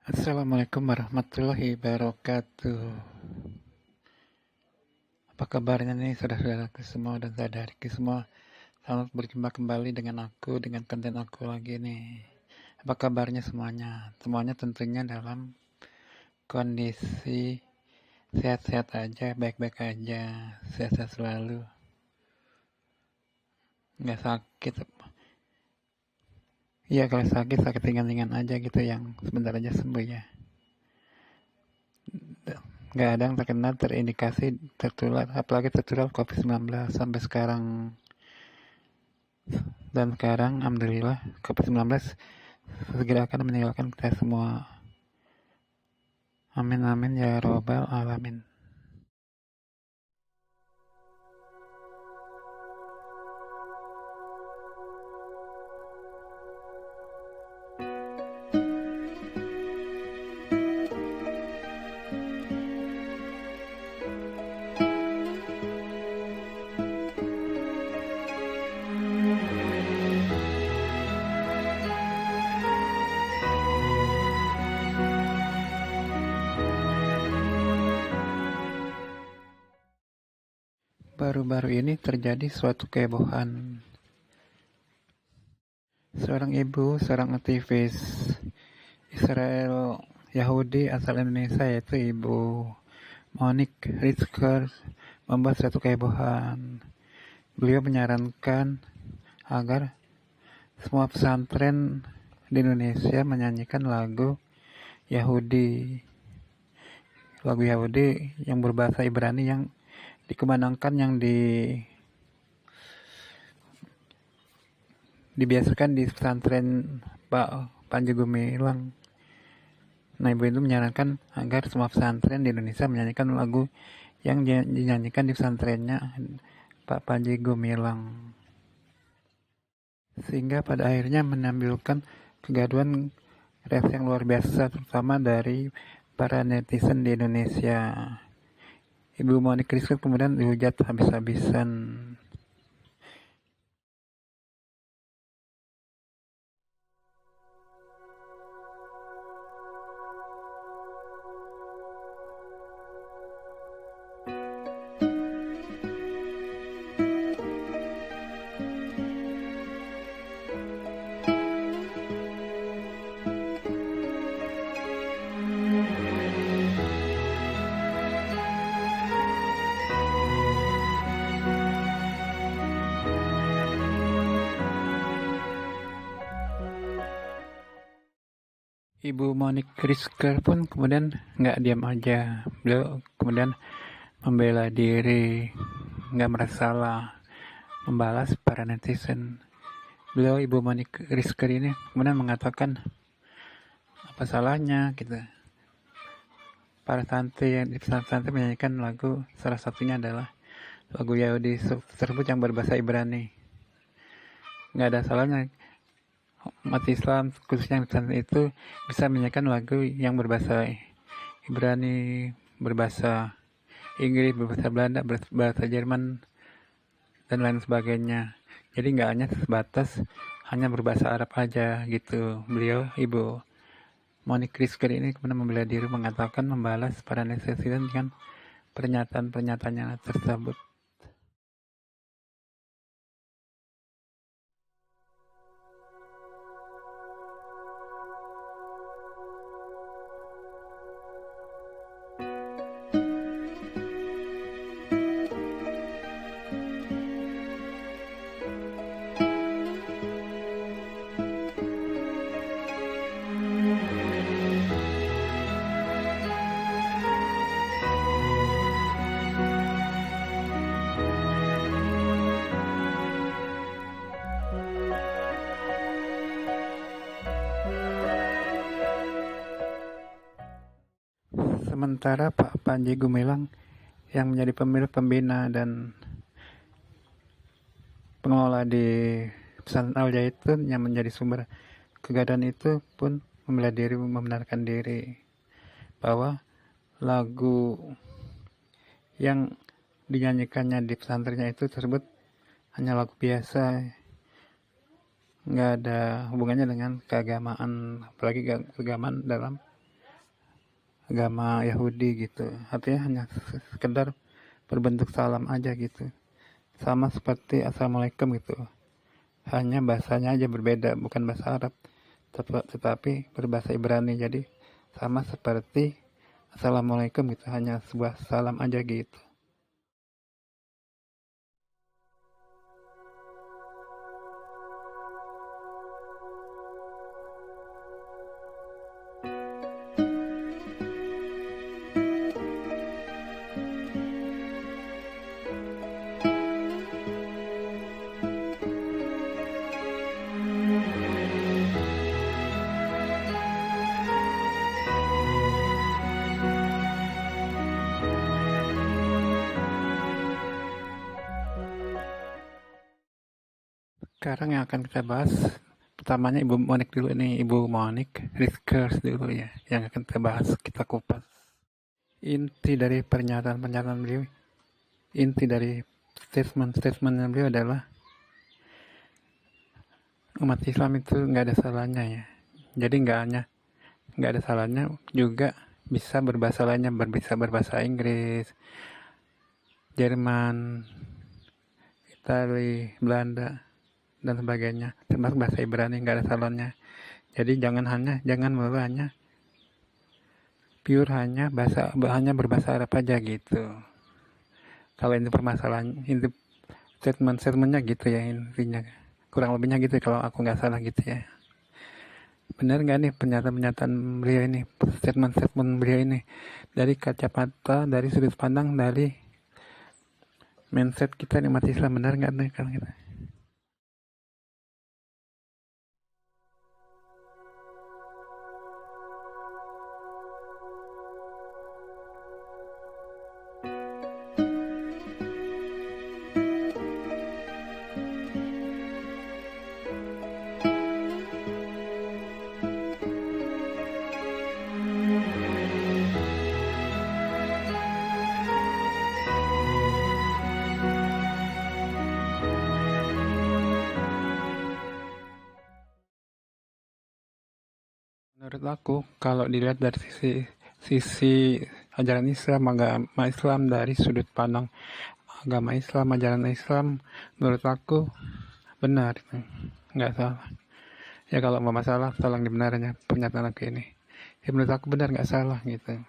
Assalamualaikum warahmatullahi wabarakatuh. Apa kabarnya nih saudara-saudaraku semua dan saudariku semua? Selamat berjumpa kembali dengan aku, dengan konten aku lagi nih. Apa kabarnya semuanya? Semuanya tentunya dalam kondisi sehat-sehat aja, baik-baik aja, sehat-sehat selalu. Nggak sakit. Iya, kalau sakit, sakit ringan-ringan aja gitu yang sebentar aja sembuh ya. Nggak ada yang terkena terindikasi tertular, apalagi tertular COVID-19 sampai sekarang. Dan sekarang alhamdulillah COVID-19 segera akan meninggalkan kita semua. Amin amin ya robbal alamin. Baru-baru ini terjadi suatu kehebohan. Seorang ibu, seorang aktivis Israel Yahudi asal Indonesia yaitu Ibu Monique Ritzker membuat suatu kehebohan. Beliau menyarankan agar semua pesantren di Indonesia menyanyikan lagu Yahudi yang berbahasa Ibrani yang dikumandangkan, yang dibiasakan di pesantren Pak Panji Gumilang. Nah, ibu itu menyarankan agar semua pesantren di Indonesia menyanyikan lagu yang dinyanyikan di pesantrennya Pak Panji Gumilang, sehingga pada akhirnya menimbulkan kegaduhan, reaksi yang luar biasa terutama dari para netizen di Indonesia. Ibu Monique Ritzker kemudian dihujat habis-habisan. Ibu Monique Ritzker pun kemudian nggak diam aja. Beliau kemudian membela diri, nggak merasa salah, membalas para netizen. Beliau, Ibu Monique Ritzker ini kemudian mengatakan, apa salahnya gitu. Para santri yang di pesantren menyanyikan lagu, salah satunya adalah lagu Yahudi tersebut yang berbahasa Ibrani. Nggak ada salahnya umat Islam khususnya yang di pesantren itu bisa menyanyikan lagu yang berbahasa Ibrani, berbahasa Inggris, berbahasa Belanda, berbahasa Jerman, dan lain sebagainya. Jadi nggak hanya sebatas hanya berbahasa Arab aja gitu. Beliau, Ibu Monique Ritzker ini kemudian membela diri, mengatakan, membalas para netizen dengan pernyataan-pernyataannya tersebut. Sementara Pak Panji Gumilang yang menjadi pembina dan pengelola di pesantren Al Zaitun yang menjadi sumber kegaduhan itu pun membela diri, membenarkan diri bahwa lagu yang dinyanyikannya di pesantrennya itu tersebut hanya lagu biasa, nggak ada hubungannya dengan keagamaan, apalagi keagamaan dalam agama Yahudi gitu. Artinya hanya sekedar berbentuk salam aja gitu. Sama seperti Assalamualaikum gitu. Hanya bahasanya aja berbeda, bukan bahasa Arab, tetapi berbahasa Ibrani. Jadi sama seperti Assalamualaikum gitu, hanya sebuah salam aja gitu. Sekarang yang akan kita bahas, pertamanya Ibu Monik dulu nih, Ibu Monik Rizkers dulu ya, yang akan kita bahas, kita kupas. Inti dari pernyataan-pernyataan beliau, inti dari statement-statementnya beliau adalah umat Islam itu nggak ada salahnya ya. Jadi nggak ada salahnya juga bisa berbahasa lainnya, bisa berbahasa Inggris, Jerman, Itali, Belanda, dan sebagainya, termasuk bahasa Ibrani, nggak ada salahnya. Jadi jangan melulu hanya pure hanya berbahasa Arab aja gitu. Kalau itu permasalahan, itu statementnya gitu ya, intinya kurang lebihnya gitu kalau aku nggak salah gitu ya. Benar nggak nih pernyataan beliau ini, statement beliau ini, dari kacamata, dari sudut pandang, dari mindset kita umat Islam, benar nggak nih kalau gitu? Menurut aku, kalau dilihat dari sisi ajaran Islam, agama Islam, dari sudut pandang agama Islam, ajaran Islam, menurut aku benar, nggak salah. Ya kalau mau masalah, tolong dibenarnya pernyataan aku ini. Ya menurut aku benar, nggak salah gitu.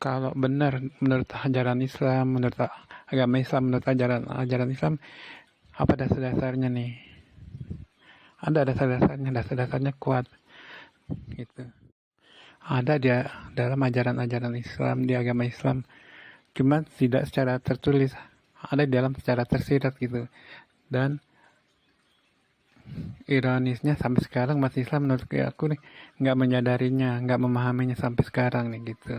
Kalau benar menurut ajaran Islam, menurut agama Islam, menurut ajaran Islam, apa dasar-dasarnya nih? Ada dasar-dasarnya kuat gitu. Ada dia dalam ajaran-ajaran Islam, di agama Islam, cuma tidak secara tertulis, ada di dalam secara tersirat gitu. Dan ironisnya sampai sekarang umat Islam menurut aku nih nggak menyadarinya, nggak memahaminya sampai sekarang nih gitu.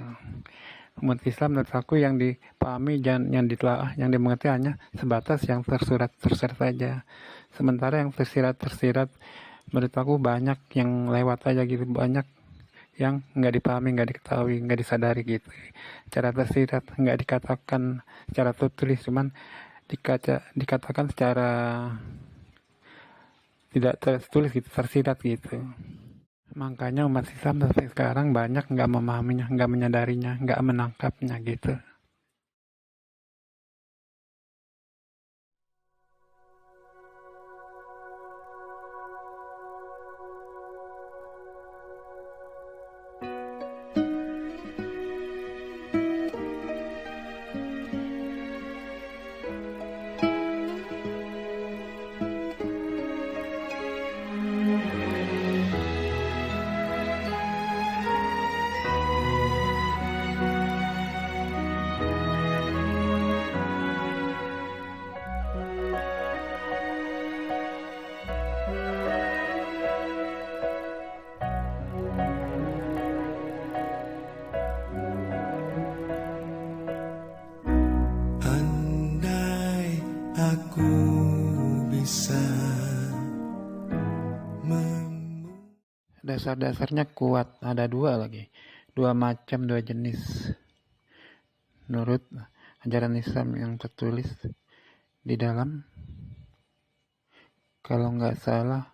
Umat Islam menurut aku yang dipahami dan yang ditelaah, yang dimengerti hanya sebatas yang tersurat saja. Sementara yang tersirat menurut aku banyak yang lewat aja gitu, banyak yang nggak dipahami, nggak diketahui, nggak disadari gitu. Secara tersirat, nggak dikatakan secara tertulis, cuman dikatakan secara tidak tertulis gitu, tersirat gitu. Makanya umat Islam sampai sekarang banyak nggak memahaminya, nggak menyadarinya, nggak menangkapnya gitu. Andai aku bisa Dasar-dasarnya kuat, ada dua lagi, dua macam, dua jenis menurut ajaran Islam yang tertulis di dalam, kalau nggak salah,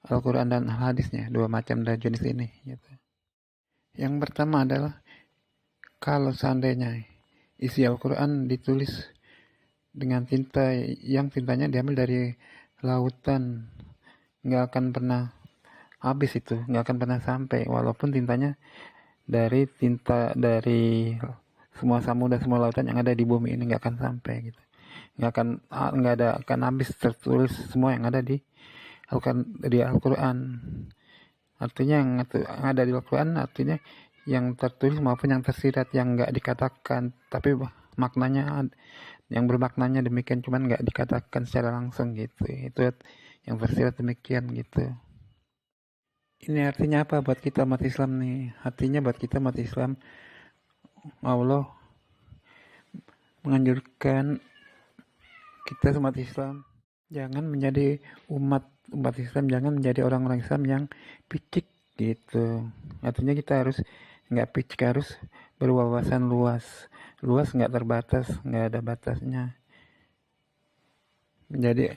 Al-Quran dan Al-Hadisnya, dua macam, dua jenis ini gitu. Yang pertama adalah kalau seandainya isi Al-Quran ditulis dengan tinta yang tintanya diambil dari lautan, nggak akan pernah habis itu, nggak akan pernah sampai, walaupun tintanya dari semua samudra, semua lautan yang ada di bumi ini nggak akan sampai gitu, nggak akan habis tertulis semua yang ada di Al-Quran. Artinya yang ada di Al-Quran artinya yang tertulis maupun yang tersirat, yang nggak dikatakan tapi maknanya, yang bermaknanya demikian cuman nggak dikatakan secara langsung gitu, itu yang tersirat demikian gitu. Ini artinya apa buat kita umat Islam nih? Artinya buat kita umat Islam, Allah menganjurkan kita umat Islam jangan menjadi umat Islam, jangan menjadi orang-orang Islam yang picik gitu. Artinya kita harus nggak picik, harus berwawasan luas, nggak terbatas, nggak ada batasnya. Jadi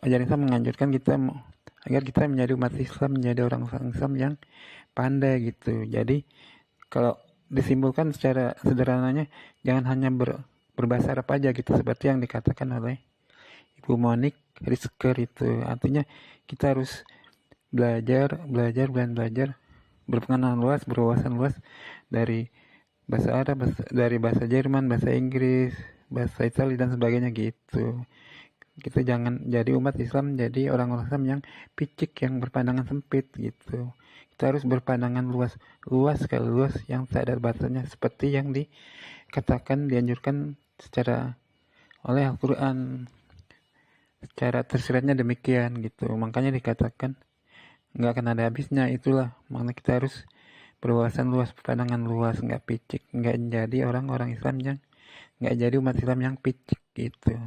ajaran Islam menganjurkan kita agar kita menjadi umat Islam, menjadi orang Islam yang pandai gitu. Jadi kalau disimpulkan secara sederhananya, jangan hanya berbahasa Arab aja gitu, seperti yang dikatakan oleh Ibu Monik Rizker itu. Artinya kita harus belajar, berpengalaman luas, berwawasan luas dari bahasa Arab, dari bahasa Jerman, bahasa Inggris, bahasa Italia dan sebagainya gitu. Kita jangan jadi umat Islam, jadi orang-orang Islam yang picik, yang berpandangan sempit gitu. Kita harus berpandangan luas sekali, luas yang tak ada batasnya, seperti yang dikatakan, dianjurkan secara oleh Al-Quran, secara tersiratnya demikian gitu. Makanya dikatakan nggak akan ada habisnya. Itulah makna kita harus berwawasan luas, berpandangan luas, nggak picik, nggak jadi orang-orang Islam yang, nggak jadi umat Islam yang picik gitu.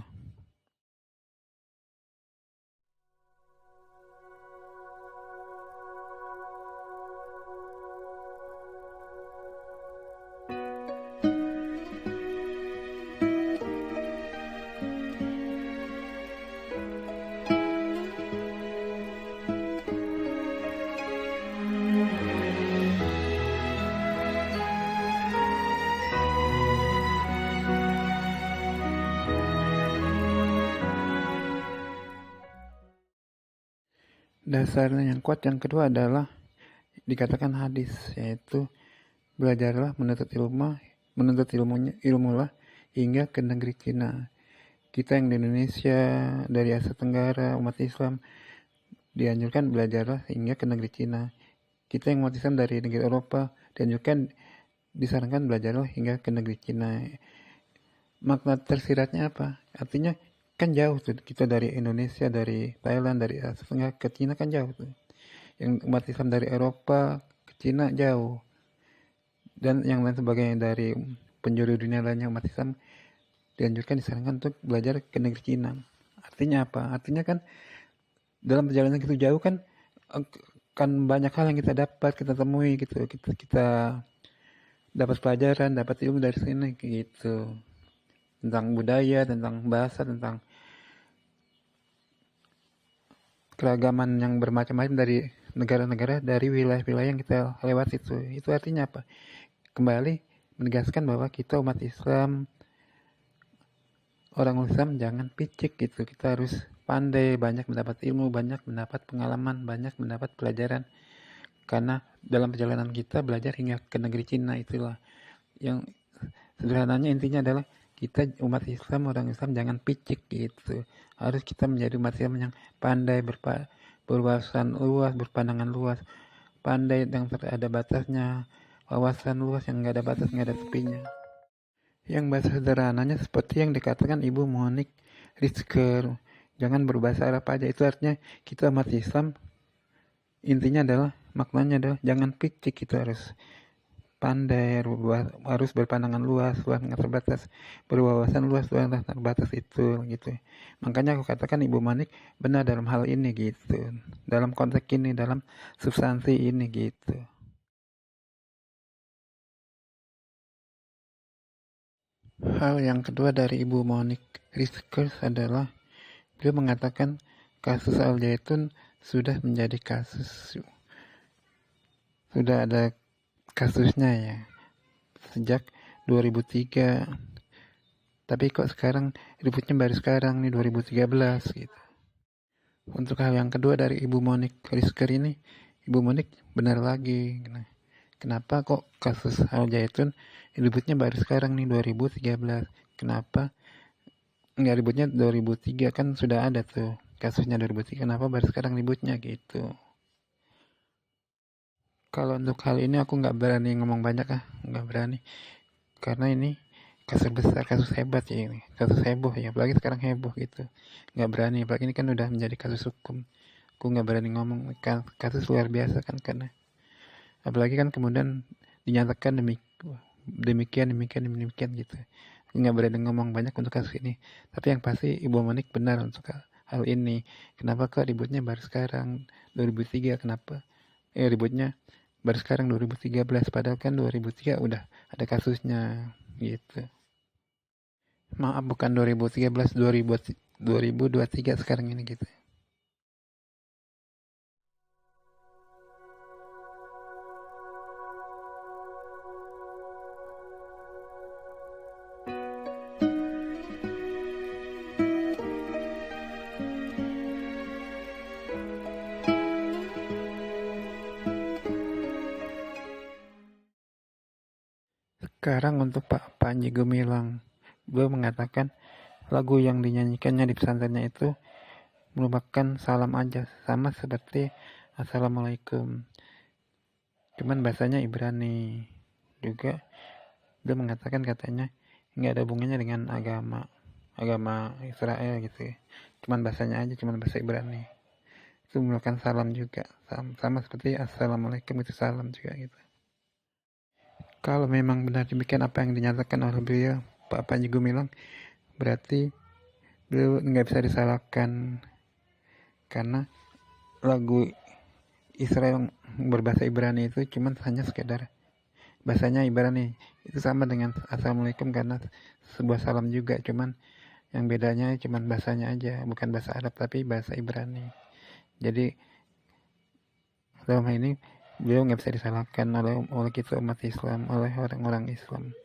Dasarnya yang kuat yang kedua adalah dikatakan hadis, yaitu belajarlah menuntut ilmulah hingga ke negeri Cina. Kita yang di Indonesia, dari Asia Tenggara, umat Islam, dianjurkan belajarlah hingga ke negeri Cina. Kita yang umat Islam dari negeri Eropa, disarankan belajarlah hingga ke negeri Cina. Makna tersiratnya apa? Artinya kan jauh tuh kita dari Indonesia, dari Thailand, dari Asia Tenggara ke Cina kan jauh tuh. Yang umat Islam dari Eropa ke Cina jauh, dan yang lain sebagainya, dari penjuru dunia lainnya umat Islam disarankan untuk belajar ke negeri Cina. Artinya apa? Artinya kan dalam perjalanan gitu jauh kan banyak hal yang kita temui gitu, kita dapat pelajaran, dapat ilmu dari sini gitu, tentang budaya, tentang bahasa, tentang keragaman yang bermacam-macam dari negara-negara, dari wilayah-wilayah yang kita lewati itu. Itu artinya apa? Kembali menegaskan bahwa kita umat Islam, orang Islam jangan picik gitu. Kita harus pandai, banyak mendapat ilmu, banyak mendapat pengalaman, banyak mendapat pelajaran. Karena dalam perjalanan kita belajar hingga ke negeri Cina, itulah yang sederhananya intinya adalah kita umat Islam, orang Islam jangan picik gitu. Harus kita menjadi umat Islam yang pandai, berwawasan luas, berpandangan luas, pandai yang ada batasnya, wawasan luas yang nggak ada batas, nggak ada tepinya. Yang bahasa sederhananya seperti yang dikatakan Ibu Monik Rizker, jangan berbahasa Arab aja. Itu artinya kita umat Islam, intinya adalah, maknanya adalah jangan picik, kita harus pandai, harus berpandangan luas, nggak terbatas, berwawasan luas, nggak terbatas itu gitu. Makanya aku katakan Ibu Manik benar dalam hal ini gitu, dalam konteks ini, dalam substansi ini gitu. Hal yang kedua dari Ibu Monik Rizkers adalah beliau mengatakan kasus Al Zaitun sudah menjadi kasus sudah ada kasusnya ya sejak 2003, tapi kok sekarang ributnya baru sekarang nih 2013 gitu. Untuk hal yang kedua dari Ibu Monik Rizker ini, Ibu Monik benar lagi. Kenapa kok kasus Al Zaitun ributnya baru sekarang nih 2013? Kenapa nggak ributnya 2003, kan sudah ada tuh kasusnya 2003, kenapa baru sekarang ributnya gitu. Kalau untuk hal ini aku nggak berani ngomong banyak, nggak berani, karena ini kasus besar, kasus hebat ya, ini kasus heboh ya, apalagi sekarang heboh gitu, nggak berani, apalagi ini kan udah menjadi kasus hukum, aku nggak berani ngomong, kasus luar biasa kan, karena apalagi kan kemudian dinyatakan demikian gitu. Aku nggak berani ngomong banyak untuk kasus ini, tapi yang pasti Ibu Monik benar untuk hal ini. Kenapa kok ributnya baru sekarang 2003, kenapa ributnya baru sekarang 2013, padahal kan 2003 udah ada kasusnya gitu. Maaf, bukan 2013, 2023 sekarang ini gitu. Sekarang untuk Pak Panji Gumilang, beliau mengatakan lagu yang dinyanyikannya di pesantrennya itu merupakan salam aja, sama seperti Assalamualaikum, cuman bahasanya Ibrani. Juga dia mengatakan, katanya nggak ada hubungannya dengan agama Israel gitu ya, cuman bahasanya aja, cuman bahasa Ibrani. Itu merupakan salam juga, sama seperti Assalamualaikum itu salam juga gitu. Kalau memang benar demikian apa yang dinyatakan oleh beliau, Pak Panji Gumilang, berarti beliau nggak bisa disalahkan, karena lagu Israel berbahasa Ibrani itu cuman hanya sekedar bahasanya Ibrani, itu sama dengan Assalamualaikum karena sebuah salam juga, cuman yang bedanya cuman bahasanya aja, bukan bahasa Arab tapi bahasa Ibrani. Jadi dalam hal ini beliau nggak bisa disalahkan oleh kita umat Islam, oleh orang-orang Islam.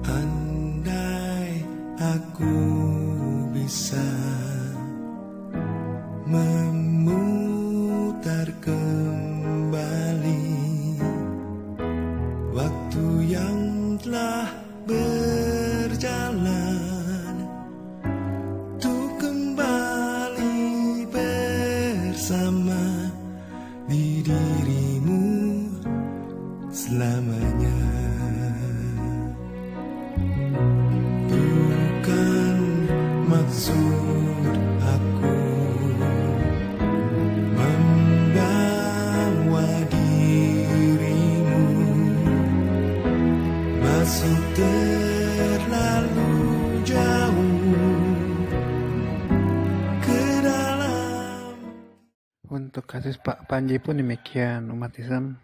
Andai aku bisa memutar kembali waktu yang telah berjalan, untuk kembali bersama di dirimu selamanya. Bukan maksud aku membawa dirimu masuk terlalu jauh ke dalam. Untuk kasus Pak Panji pun demikian, umat Islam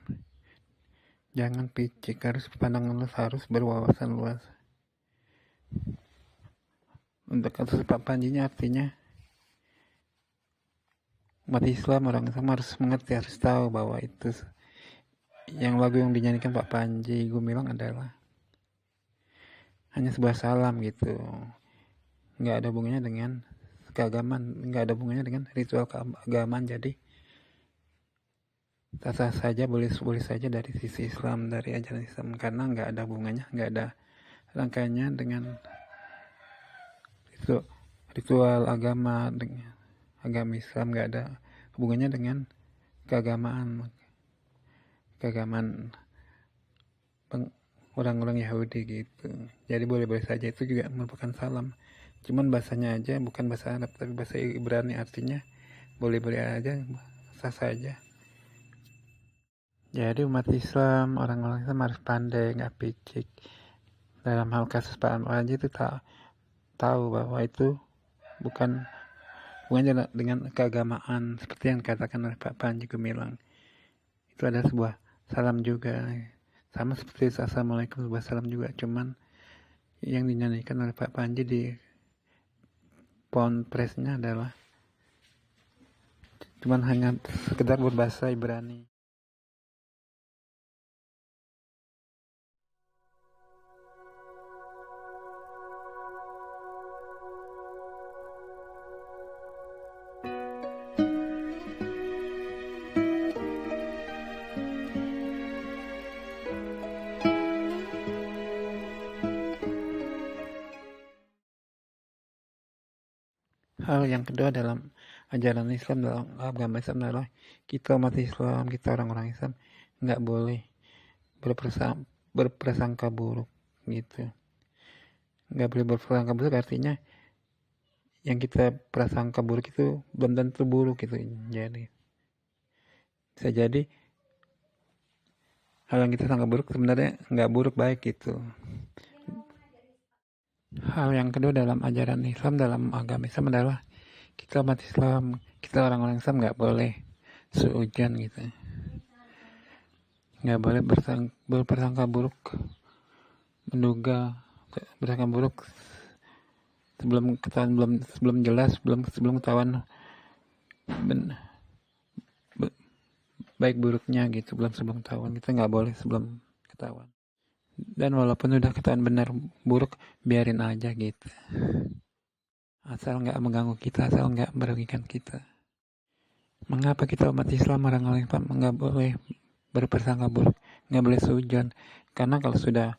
jangan picik, harus pandangan luas, harus berwawasan luas. Untuk kasus Pak Panjinya artinya umat Islam, orang Islam harus mengerti, harus tahu bahwa itu yang lagu yang dinyanyikan Pak Panji Gumilang adalah hanya sebuah salam gitu, nggak ada hubungannya dengan keagamaan, nggak ada hubungannya dengan ritual keagamaan. Jadi sah saja, boleh saja dari sisi Islam, dari ajaran Islam, karena nggak ada hubungannya, nggak ada rangkaiannya dengan ritual agama, dengan agama Islam, nggak ada hubungannya dengan keagamaan. keagamaan orang-orang Yahudi gitu. Jadi boleh-boleh saja, itu juga merupakan salam. Cuman bahasanya aja bukan bahasa Arab tapi bahasa Ibrani, artinya boleh-boleh aja, sah saja. Jadi umat Islam, orang-orang Islam harus pandai, nggak picik. Dalam hal kasus Pak Panji itu tahu bahwa itu bukan dengan keagamaan seperti yang dikatakan oleh Pak Panji Gumilang. Itu adalah sebuah salam juga, sama seperti assalamualaikum, sebuah salam juga, cuman yang dinyanyikan oleh Pak Panji di Ponpresnya adalah cuman hanya sekedar berbahasa Ibrani. Hal yang kedua dalam ajaran Islam, dalam agama Islam adalah kita umat Islam, kita orang-orang Islam nggak boleh berprasangka buruk gitu. Nggak boleh berprasangka buruk, artinya yang kita prasangka buruk itu belum tentu buruk gitu. Jadi bisa jadi hal yang kita sangka buruk sebenarnya nggak buruk, baik gitu. Hal yang kedua dalam ajaran Islam, dalam agama Islam adalah kita umat Islam, kita orang-orang Islam nggak boleh suudzon gitu. Nggak boleh berprasangka buruk, menduga berprasangka buruk sebelum ketahuan, sebelum jelas, sebelum ketahuan baik buruknya gitu, sebelum ketahuan. Kita nggak boleh sebelum ketahuan. Dan walaupun udah ketahuan benar buruk, biarin aja gitu, asal nggak mengganggu kita, asal nggak merugikan kita. Mengapa kita umat Islam, orang-orang Islam nggak boleh berprasangka buruk, nggak boleh suudzon? Karena kalau sudah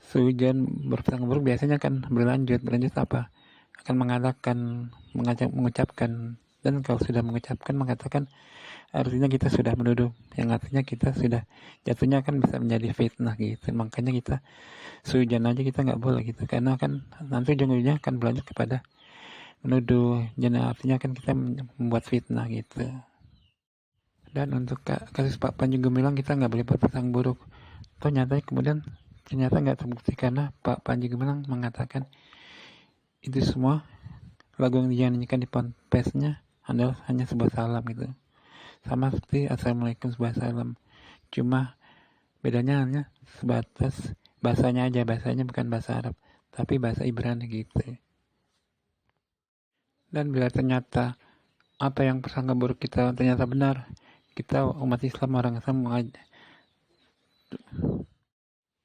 suudzon, berprasangka buruk, biasanya kan berlanjut apa? Akan mengucapkan, dan kalau sudah mengucapkan, mengatakan, artinya kita sudah menuduh, yang artinya kita sudah jatuhnya kan bisa menjadi fitnah gitu. Makanya kita suudzon aja, kita nggak boleh gitu, karena kan nanti ujung-ujungnya akan berlanjut kepada menuduh, jadi artinya kan kita membuat fitnah gitu. Dan untuk kasus Pak Panji Gumilang, kita nggak boleh berprasangka buruk. Ternyata nggak terbukti, karena Pak Panji Gumilang mengatakan itu semua lagu yang dinyanyikan di Ponpesnya adalah hanya sebuah salam gitu, sama seperti assalamualaikum, sebuah salam, cuma bedanya hanya sebatas bahasanya aja, bahasanya bukan bahasa Arab tapi bahasa Ibrani gitu. Dan bila ternyata apa yang prasangka buruk kita ternyata benar, kita umat Islam, orang Islam,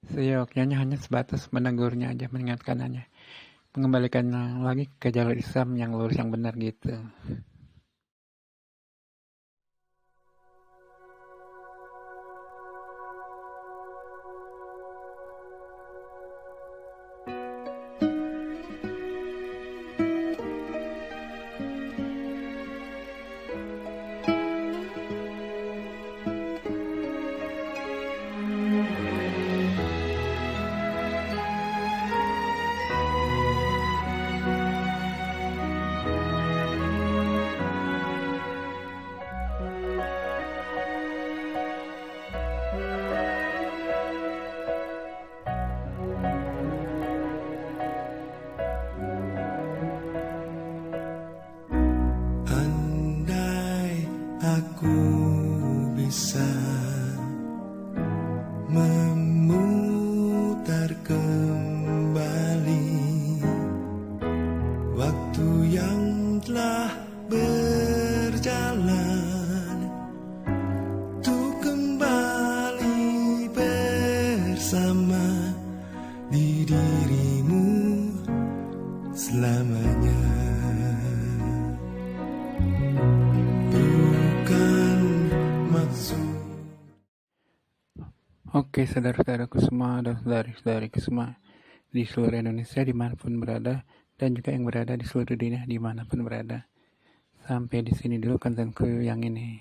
seyogyanya hanya sebatas menegurnya aja, mengingatkannya, mengembalikannya lagi ke jalur Islam yang lurus, yang benar gitu. Andai aku bisa memutar kembali waktu yang telah berjalan, untuk kembali bersama di dirimu selamanya. Oke, saudara-saudaraku semua dan saudari-saudariku semua di seluruh Indonesia, dimanapun berada, dan juga yang berada di seluruh dunia dimanapun berada. Sampai di sini dulu kontenku yang ini.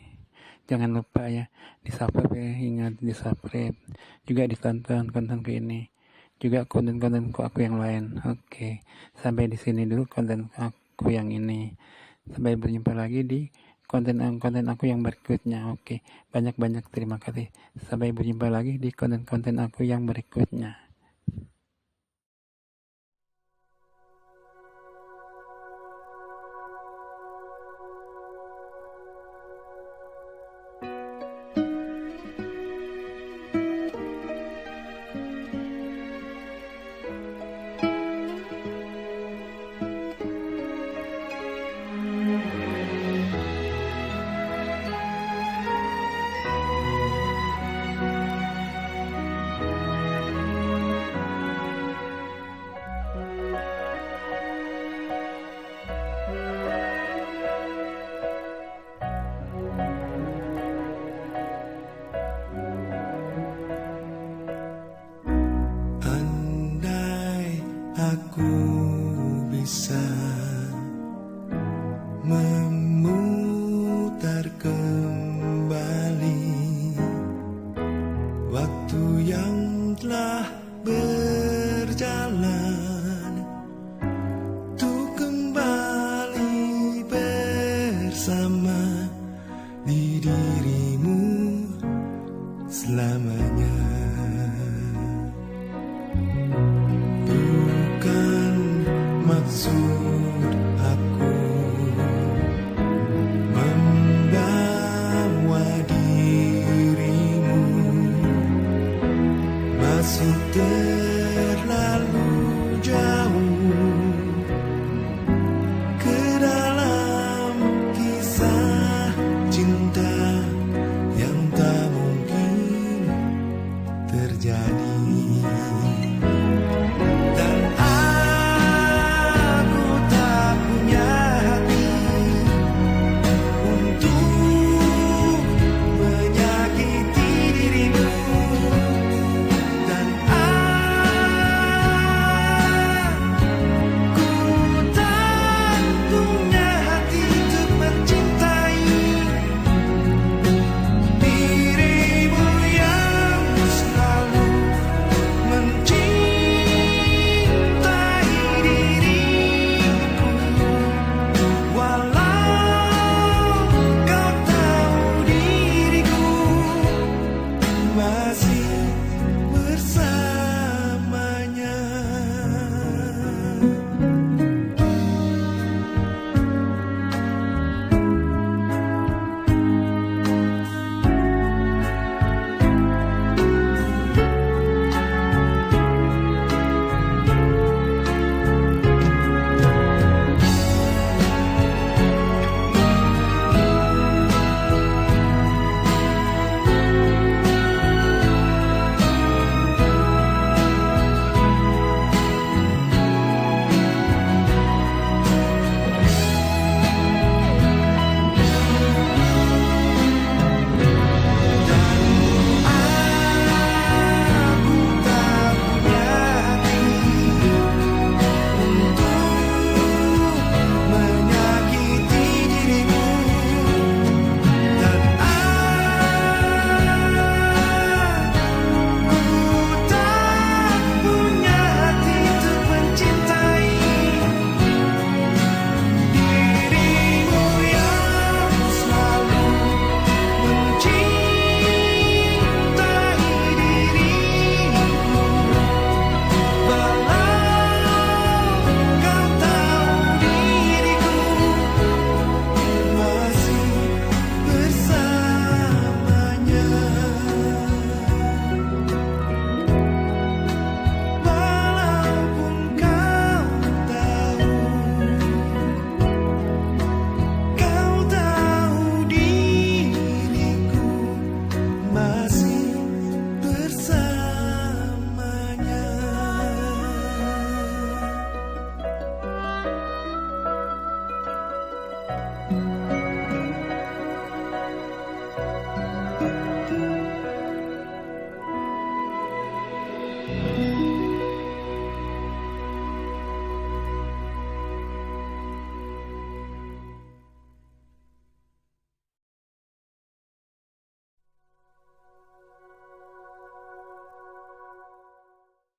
Jangan lupa ya, di subscribe ya, ingat di subscribe. Juga ditonton kontenku ini. Juga konten-kontenku aku yang lain. Oke, sampai di sini dulu konten aku yang ini. Sampai berjumpa lagi di konten aku yang berikutnya. Oke, banyak-banyak terima kasih. Sampai berjumpa lagi di konten aku yang berikutnya. Andai aku bisa memutar kembali waktu yang telah berjalan, untuk kembali bersama di dirimu selamanya.